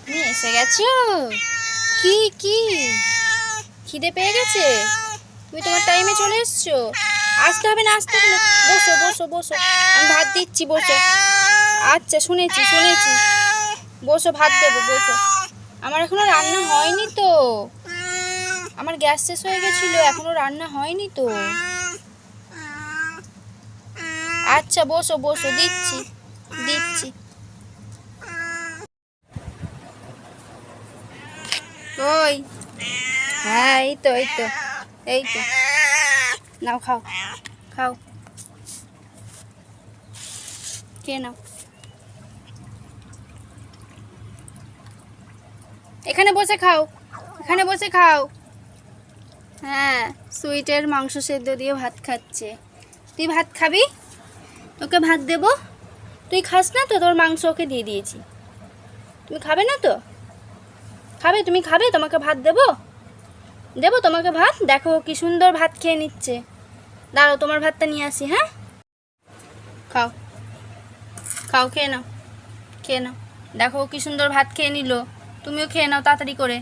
তুমি এসে গেছো? কি কি খিদে পেয়ে গেছে? তুমি তোমার টাইমে চলে এসছো। আসতে হবে না, আসতে হবে না। বসো বসো বসো, আমি ভাত দিচ্ছি, বসো। আচ্ছা, শুনেছি শুনেছি। বসো, ভাত দেবো, বসো। আমার এখনো রান্না হয়নি তো। আমার গ্যাস শেষ হয়ে গেছিলো, এখনো রান্না হয়নি তো। আচ্ছা, বসো বসো, দিচ্ছি দিচ্ছি। ওই, হ্যাঁ, এই তো এই তো এই তো। নাও, খাও খাও, কে নাও। এখানে বসে খাও, এখানে বসে খাও। হ্যাঁ, সুইটের মাংস সেদ্ধ দিয়ে ভাত খাচ্ছে। তুই ভাত খাবি? তোকে ভাত দেবো। তুই খাস না তো? তোর মাংস ওকে দিয়ে দিয়েছি। তুমি খাবে না তো? খাবে? তুমি খাবে? তোমাকে ভাত দেবো, দেবো তোমাকে ভাত। দেখো কি সুন্দর ভাত খেয়ে নিচ্ছে। দাঁড়াও, তোমার ভাতটা নিয়ে আসি। হ্যাঁ, খাও খাও, খেয়ে নাও, খেয়ে নাও। দেখো কি সুন্দর ভাত খেয়ে নিল। তুমিও খেয়ে নাও তাড়াতাড়ি করে।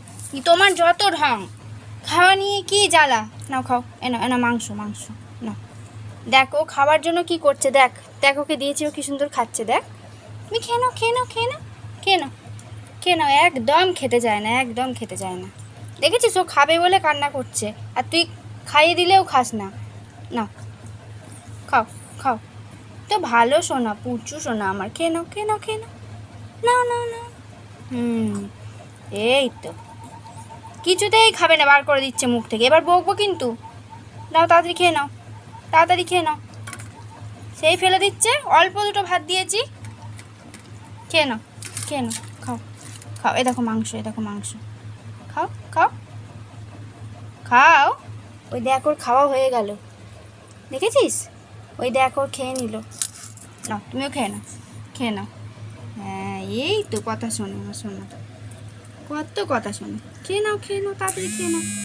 তোমার যত ঢং, খাওয়া নিয়ে কি জ্বালা। নাও, খাও। এনা এনা, মাংস মাংস নাও। দেখো খাওয়ার জন্য কি করছে, দেখ দেখ, ওকে দিয়েছি, ও কি সুন্দর খাচ্ছে, দেখ। তুমি খেয়ে নাও, খেয়ে নাও, খেয়ে নাও, খেয়ে নাও, খেয়ে নাও। একদম খেতে চায় না, একদম খেতে চায় না। দেখেছিস, ও খাবে বলে কান্না করছে, আর তুই খাইয়ে দিলেও খাস না। নাও, খাও খাও। তো ভালো সোনা, পুচু সোনা আমার। খেয়ে নাও, খেয়ে নাও, খেয়ে নাও। নাও নাও নাও। এই তো, কিছুতেই খাবে না, বার করে দিচ্ছে মুখ থেকে। এবার বকবো কিন্তু। নাও, তাড়াতাড়ি খেয়ে নাও, তাড়াতাড়ি খেয়ে নাও। সেই ফেলে দিচ্ছে, অল্প দুটো ভাত দিয়েছি। খেয়ে নাও, খেয়ে নাও, খাও খাও। এ দেখো মাংস, এ দেখো মাংস। খাও খাও খাও। ওই দেখ, ওর খাওয়া হয়ে গেল, দেখেছিস? ওই দেখ, ওর খেয়ে নিল। নাও, তুমিও খেয়ে নাও, খেয়ে নাও। হ্যাঁ, এই তো কথা শোনে আমার সোনা, কত কথা শোনে। খেয়ে নাও, খেয়ে নাও, তাড়াতাড়ি খেয়ে নাও।